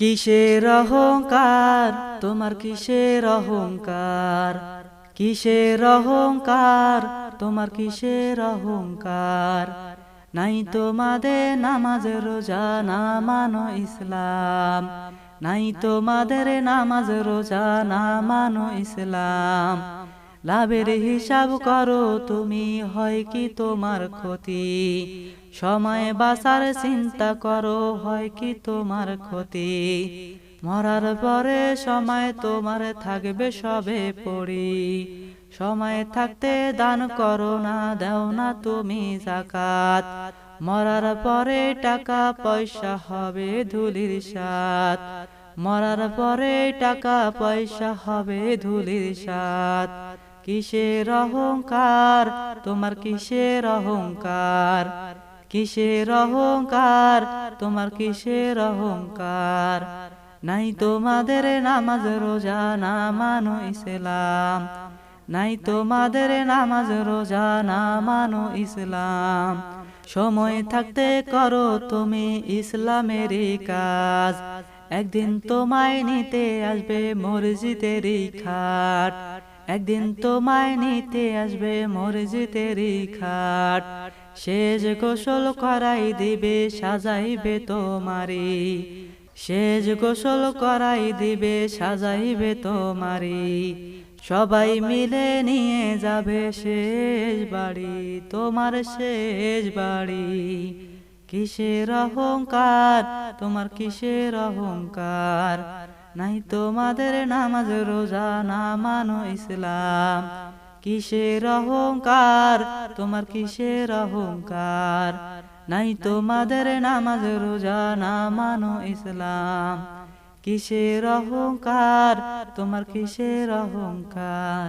কিসের অহংকার তোমার, কিসের অহংকার, কিসের অহংকার তোমার, কিসের অহংকার। নাই তোমাদের নামাজ রোজা না মানো ইসলাম, নাই তোমাদের নামাজ রোজা না মানো ইসলাম। লাভের হিসাব করো তুমি, হয় কি তোমার ক্ষতি, সময় বাঁচার চিন্তা করো, হয় কি তোমার ক্ষতি। মরার পরে সময় তোমার থাকবে সবে পড়ি, সময় থাকতে দান করো না, দাও না তুমি যাকাত। মরার পরে টাকা পয়সা হবে ধুলির সাথ, মরার পরে টাকা পয়সা হবে ধুলির সাথ। কিসের অহংকার তোমার, কিসের অহংকার, কিসের অহংকার তোমার, কিসের অহংকার। নাই তোমাদের নামাজ রোজা না মানো ইসলাম, নাই তোমাদের নামাজ রোজা না মানো ইসলাম। সময় থাকতে করো তুমি ইসলামেরই কাজ, একদিন তোমায় নিতে আসবে মসজিদেরই খাট, একদিন তোমায় নিতে আসবে মসজিদেরই খাট। শেষ গোসল করাই দিবে সাজাইবে তোমারি, শেষ গোসল করাই দিবে সাজাইবে তোমারি। সবাই মিলে নিয়ে যাবে শেষ বাড়ি, তোমার শেষ বাড়ি। কিসের অহংকার তোমার, কিসের অহংকার। নাই তোমাদের নামাজ রোজা না মানো ইসলাম, কিসের অহংকার তোমার, কিসের অহংকার। নাই তোমাদের নামাজ রোজা না মানো ইসলাম, কিসের অহংকার তোমার, কিসের অহংকার।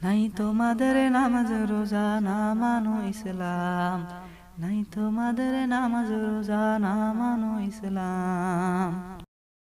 নাই তোমাদের নামাজ রোজা না মানো ইসলাম, নাই তোমাদের নামাজ রোজা না মানো ইসলাম।